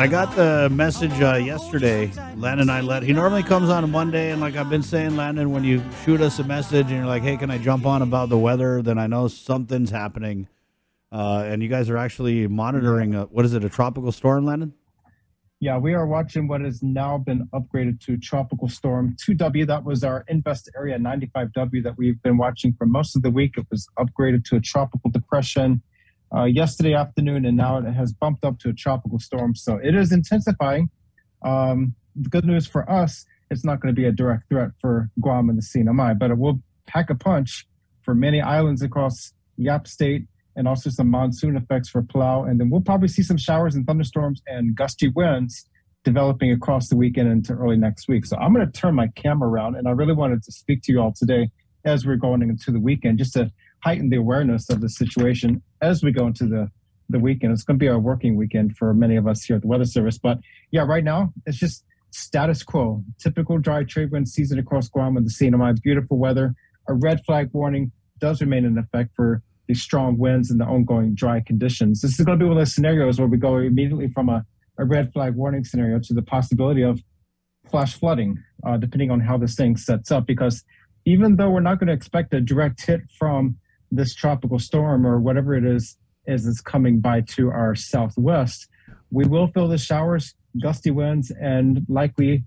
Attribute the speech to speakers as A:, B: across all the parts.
A: I got the message yesterday. Landon, he normally comes on a Monday, and like I've been saying, Landon, when you shoot us a message and you're like, "Hey, can I jump on about the weather?" Then I know something's happening. And you guys are actually monitoring what is it, a tropical storm, Landon?
B: Yeah, we are watching what has now been upgraded to Tropical Storm 2W. That was our invest area 95W that we've been watching for most of the week. It was upgraded to a tropical depression yesterday afternoon, and now it has bumped up to a tropical storm. So it is intensifying. The good news for us, it's not going to be a direct threat for Guam and the CNMI, but it will pack a punch for many islands across Yap State, and also some monsoon effects for Palau. And then we'll probably see some showers and thunderstorms and gusty winds developing across the weekend into early next week. So I'm going to turn my camera around, and I really wanted to speak to you all today as we're going into the weekend, just to heighten the awareness of the situation as we go into the weekend. It's going to be our working weekend for many of us here at the Weather Service. But yeah, right now it's just status quo. Typical dry trade wind season across Guam and the CNMI. Beautiful weather. A red flag warning does remain in effect for the strong winds and the ongoing dry conditions. This is going to be one of those scenarios where we go immediately from a red flag warning scenario to the possibility of flash flooding, depending on how this thing sets up. Because even though we're not going to expect a direct hit from this tropical storm or whatever it is as it's coming by to our southwest, we will feel the showers, gusty winds, and likely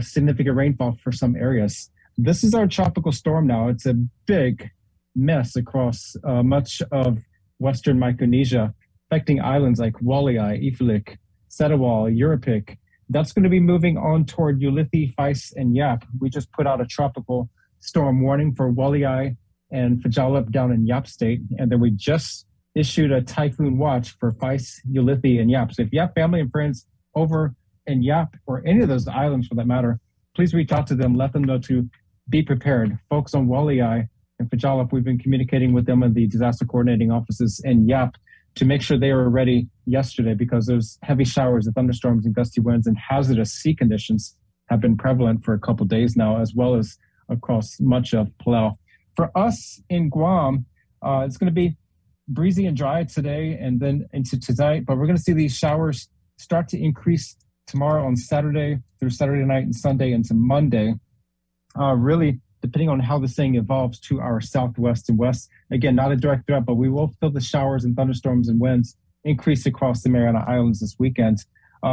B: significant rainfall for some areas. This is our tropical storm now. It's a big mess across much of Western Micronesia, affecting islands like Waliai, Ifilik, Setawal, Yurupik. That's going to be moving on toward Ulithi, Fais, and Yap. We just put out a tropical storm warning for Waliai and Fajalip down in Yap State, and then we just issued a typhoon watch for Fais, Ulithi, and Yap. So if you have family and friends over in Yap or any of those islands for that matter, please reach out to them, let them know to be prepared. Folks on Waliai and Fajalip, we've been communicating with them in the disaster coordinating offices in Yap to make sure they were ready yesterday, because those heavy showers and thunderstorms and gusty winds and hazardous sea conditions have been prevalent for a couple of days now, as well as across much of Palau. For us in Guam, it's going to be breezy and dry today and then into tonight, but we're going to see these showers start to increase tomorrow on Saturday through Saturday night and Sunday into Monday. Really, depending on how this thing evolves to our southwest and west. Again, not a direct threat, but we will feel the showers and thunderstorms and winds increase across the Mariana Islands this weekend.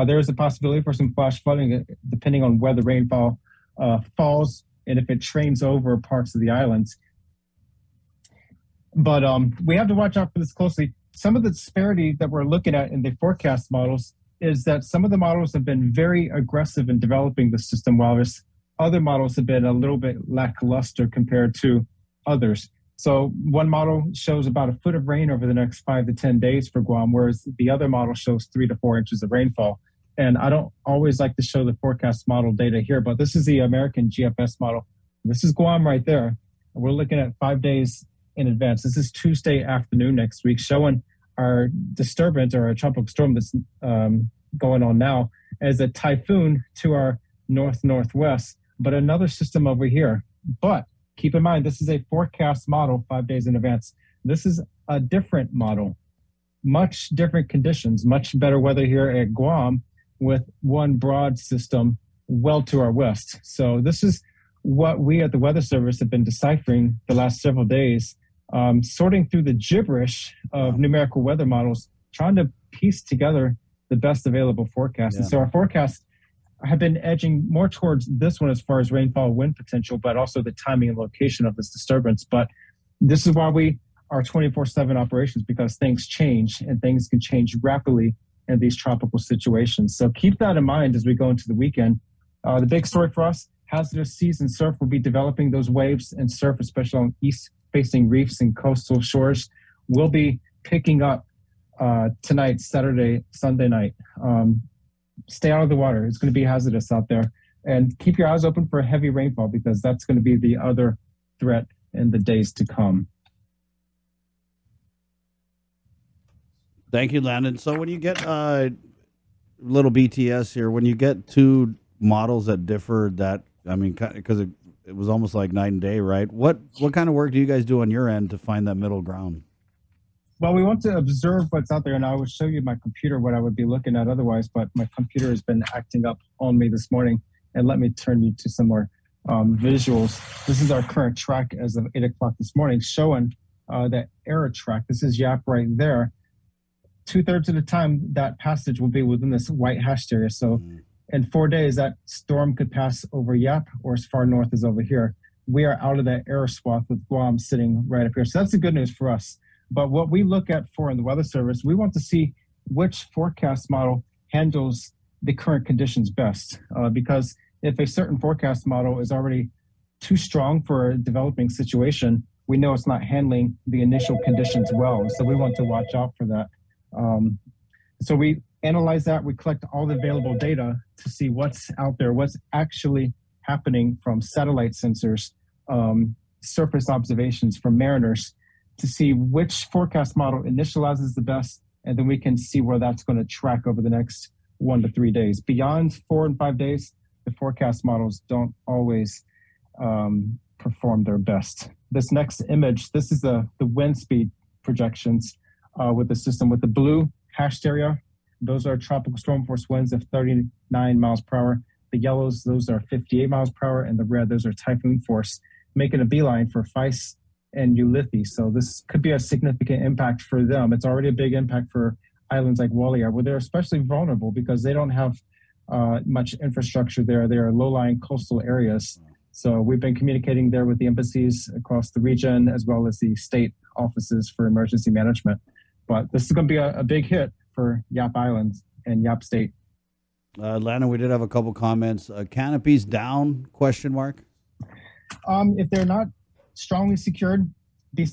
B: There is a possibility for some flash flooding depending on where the rainfall falls and if it trains over parts of the islands. But we have to watch out for this closely. Some of the disparity that we're looking at in the forecast models is that some of the models have been very aggressive in developing the system, while other models have been a little bit lackluster compared to others. So one model shows about a foot of rain over the next 5 to 10 days for Guam, whereas the other model shows 3 to 4 inches of rainfall. And I don't always like to show the forecast model data here, but this is the American GFS model. This is Guam right there. We're looking at 5 days in advance. This is Tuesday afternoon next week, showing our disturbance or our tropical storm that's going on now as a typhoon to our northwest, but another system over here. But keep in mind, this is a forecast model 5 days in advance. This is a different model, much different conditions, much better weather here at Guam with one broad system well to our west. So this is what we at the Weather Service have been deciphering the last several days, sorting through the gibberish of numerical weather models, trying to piece together the best available forecast. Yeah. And so our forecasts have been edging more towards this one as far as rainfall, wind potential, but also the timing and location of this disturbance. But this is why we are 24/7 operations, because things change and things can change rapidly in these tropical situations. So keep that in mind as we go into the weekend. The big story for us, hazardous seas and surf will be developing. Those waves and surf, especially on east-facing reefs and coastal shores, will be picking up tonight, Saturday, Sunday night. Stay out of the water. It's going to be hazardous out there. And keep your eyes open for heavy rainfall, because that's going to be the other threat in the days to come.
A: Thank you, Landon. So when you get little BTS here, when you get two models that differ, that, I mean, because it was almost like night and day, right? What kind of work do you guys do on your end to find that middle ground?
B: Well, we want to observe what's out there, and I will show you my computer what I would be looking at otherwise, but my computer has been acting up on me this morning. And let me turn you to some more visuals. This is our current track as of 8 o'clock this morning, showing that error track. This is Yap right there. 2/3 of the time, that passage will be within this white hashed area. So in 4 days, that storm could pass over Yap or as far north as over here. We are out of that error swath with Guam sitting right up here. So that's the good news for us. But what we look at for in the Weather Service, we want to see which forecast model handles the current conditions best. Because if a certain forecast model is already too strong for a developing situation, we know it's not handling the initial conditions well. So we want to watch out for that. So we analyze that. We collect all the available data to see what's out there, what's actually happening from satellite sensors, surface observations from mariners, to see which forecast model initializes the best, and then we can see where that's going to track over the next 1 to 3 days. Beyond 4 and 5 days, the forecast models don't always perform their best. This next image, this is the wind speed projections with the system. With the blue hashed area, those are tropical storm force winds of 39 miles per hour. The yellows, those are 58 miles per hour, and the red, those are typhoon force, making a beeline for Feist and Ulithi. So this could be a significant impact for them. It's already a big impact for islands like Walia, where they're especially vulnerable because they don't have much infrastructure there. They are low-lying coastal areas. So we've been communicating there with the embassies across the region, as well as the state offices for emergency management. But this is going to be a big hit for Yap Islands and Yap State.
A: Lana, we did have a couple comments. Canopies down, question mark?
B: If they're not strongly secured, be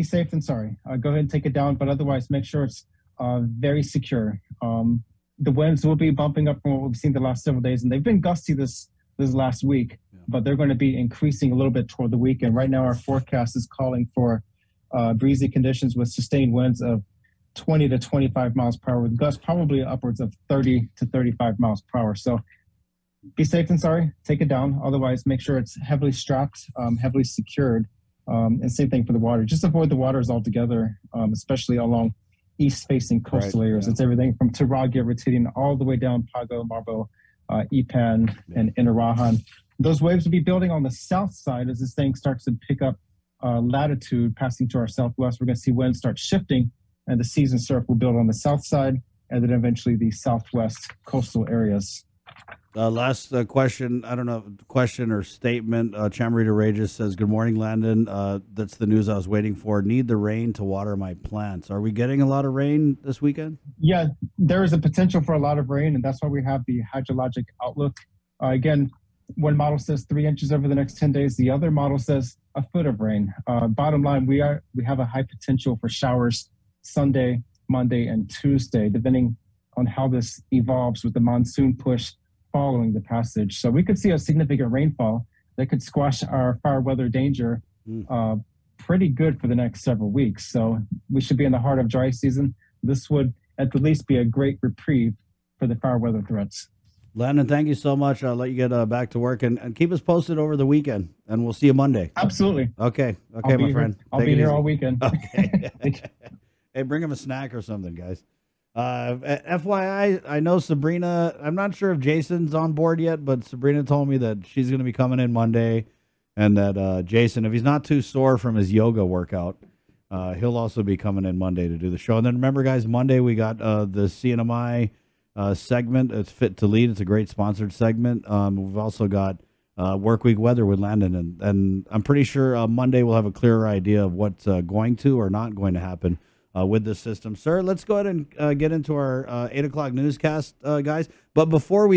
B: safe than sorry. Go ahead and take it down, but otherwise make sure it's very secure. The winds will be bumping up from what we've seen the last several days, and they've been gusty this last week, but they're going to be increasing a little bit toward the weekend. Right now, our forecast is calling for breezy conditions with sustained winds of 20 to 25 miles per hour, with gusts probably upwards of 30 to 35 miles per hour. So be safe and sorry, take it down. Otherwise, make sure it's heavily strapped, heavily secured, and same thing for the water. Just avoid the waters altogether, especially along east-facing coastal areas. It's everything from Taragia, Retidian, all the way down Pago, Marbo, Ipan, and Inarajan. Those waves will be building on the south side as this thing starts to pick up latitude, passing to our southwest. We're going to see winds start shifting, and the season surf will build on the south side, and then eventually the southwest coastal areas.
A: Last question, I don't know, question or statement. Chamarita Regis says, good morning, Landon. That's the news I was waiting for. Need the rain to water my plants. Are we getting a lot of rain this weekend?
B: Yeah, there is a potential for a lot of rain, and that's why we have the hydrologic outlook. Again, one model says 3 inches over the next 10 days. The other model says a foot of rain. Bottom line, we have a high potential for showers Sunday, Monday, and Tuesday, depending on how this evolves with the monsoon push following the passage. So we could see a significant rainfall that could squash our fire weather danger pretty good for the next several weeks. So we should be in the heart of dry season. This would at the least be a great reprieve for the fire weather threats.
A: Landon, thank you so much. I'll let you get back to work and keep us posted over the weekend, and we'll see you Monday.
B: Absolutely.
A: Okay, my friend.
B: I'll be here all weekend.
A: Okay. Hey, bring him a snack or something, guys. FYI, I know Sabrina, I'm not sure if Jason's on board yet, but Sabrina told me that she's going to be coming in Monday, and that Jason, if he's not too sore from his yoga workout, he'll also be coming in Monday to do the show. And then remember, guys, Monday we got the CNMI segment. It's Fit to Lead. It's a great sponsored segment. We've also got Work Week Weather with Landon, and I'm pretty sure Monday we'll have a clearer idea of what's going to or not going to happen with the system. Sir, let's go ahead and get into our 8 o'clock newscast, guys. But before we